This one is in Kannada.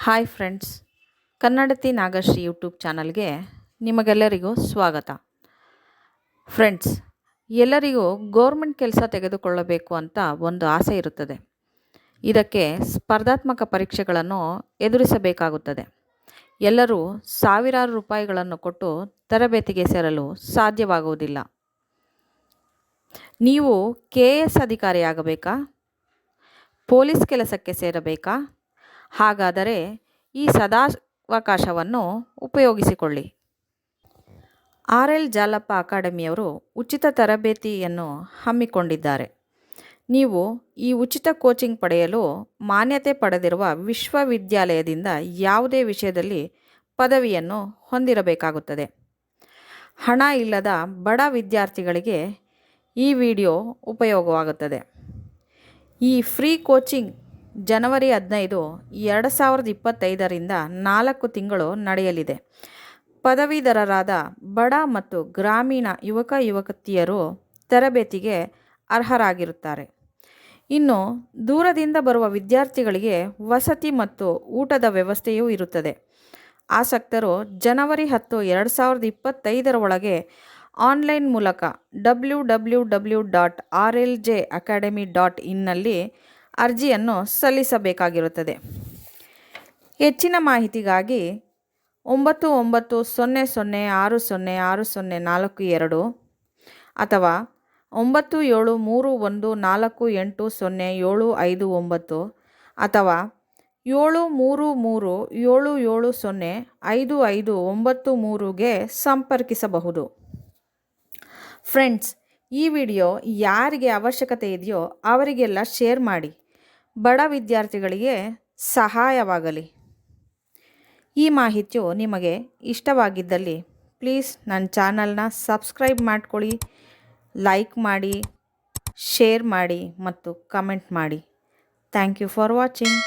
ಹಾಯ್ ಫ್ರೆಂಡ್ಸ್, ಕನ್ನಡತಿ ನಾಗಶ್ರೀ ಯೂಟ್ಯೂಬ್ ಚಾನಲ್ಗೆ ನಿಮಗೆಲ್ಲರಿಗೂ ಸ್ವಾಗತ. ಫ್ರೆಂಡ್ಸ್, ಎಲ್ಲರಿಗೂ ಗೌರ್ಮೆಂಟ್ ಕೆಲಸ ತೆಗೆದುಕೊಳ್ಳಬೇಕು ಅಂತ ಒಂದು ಆಸೆ ಇರುತ್ತದೆ. ಇದಕ್ಕೆ ಸ್ಪರ್ಧಾತ್ಮಕ ಪರೀಕ್ಷೆಗಳನ್ನು ಎದುರಿಸಬೇಕಾಗುತ್ತದೆ. ಎಲ್ಲರೂ ಸಾವಿರಾರು ರೂಪಾಯಿಗಳನ್ನು ಕೊಟ್ಟು ತರಬೇತಿಗೆ ಸೇರಲು ಸಾಧ್ಯವಾಗುವುದಿಲ್ಲ. ನೀವು KS ಅಧಿಕಾರಿಯಾಗಬೇಕಾ? ಪೊಲೀಸ್ ಕೆಲಸಕ್ಕೆ ಸೇರಬೇಕಾ? ಹಾಗಾದರೆ ಈ ಸದಾವಕಾಶವನ್ನು ಉಪಯೋಗಿಸಿಕೊಳ್ಳಿ. RL ಜಾಲಪ್ಪ ಅಕಾಡೆಮಿಯವರು ಉಚಿತ ತರಬೇತಿಯನ್ನು ಹಮ್ಮಿಕೊಂಡಿದ್ದಾರೆ. ನೀವು ಈ ಉಚಿತ ಕೋಚಿಂಗ್ ಪಡೆಯಲು ಮಾನ್ಯತೆ ಪಡೆದಿರುವ ವಿಶ್ವವಿದ್ಯಾಲಯದಿಂದ ಯಾವುದೇ ವಿಷಯದಲ್ಲಿ ಪದವಿಯನ್ನು ಹೊಂದಿರಬೇಕಾಗುತ್ತದೆ. ಹಣ ಇಲ್ಲದ ಬಡ ವಿದ್ಯಾರ್ಥಿಗಳಿಗೆ ಈ ವಿಡಿಯೋ ಉಪಯೋಗವಾಗುತ್ತದೆ. ಈ ಫ್ರೀ ಕೋಚಿಂಗ್ ಜನವರಿ 15, 2025ರಿಂದ 4 ತಿಂಗಳು ನಡೆಯಲಿದೆ. ಪದವೀಧರರಾದ ಬಡ ಮತ್ತು ಗ್ರಾಮೀಣ ಯುವಕ ಯುವತಿಯರು ತರಬೇತಿಗೆ ಅರ್ಹರಾಗಿರುತ್ತಾರೆ. ಇನ್ನು ದೂರದಿಂದ ಬರುವ ವಿದ್ಯಾರ್ಥಿಗಳಿಗೆ ವಸತಿ ಮತ್ತು ಊಟದ ವ್ಯವಸ್ಥೆಯೂ ಇರುತ್ತದೆ. ಆಸಕ್ತರು ಜನವರಿ 10, 2025 ಒಳಗೆ ಆನ್ಲೈನ್ ಮೂಲಕ www.rljacademy.in ನಲ್ಲಿ ಅರ್ಜಿಯನ್ನು ಸಲ್ಲಿಸಬೇಕಾಗಿರುತ್ತದೆ. ಹೆಚ್ಚಿನ ಮಾಹಿತಿಗಾಗಿ 9900606042 ಅಥವಾ 9731480759 ಅಥವಾ 7337705593ಗೆ ಸಂಪರ್ಕಿಸಬಹುದು. ಫ್ರೆಂಡ್ಸ್, ಈ ವಿಡಿಯೋ ಯಾರಿಗೆ ಅವಶ್ಯಕತೆ ಇದೆಯೋ ಅವರಿಗೆಲ್ಲ ಶೇರ್ ಮಾಡಿ. ಬಡ ವಿದ್ಯಾರ್ಥಿಗಳಿಗೆ ಸಹಾಯವಾಗಲಿ. ಈ ಮಾಹಿತಿಯು ನಿಮಗೆ ಇಷ್ಟವಾಗಿದ್ದಲ್ಲಿ ಪ್ಲೀಸ್ ನನ್ನ ಚಾನಲ್ನ ಸಬ್ಸ್ಕ್ರೈಬ್ ಮಾಡ್ಕೊಳ್ಳಿ, ಲೈಕ್ ಮಾಡಿ, ಶೇರ್ ಮಾಡಿ ಮತ್ತು ಕಮೆಂಟ್ ಮಾಡಿ. Thank you for watching.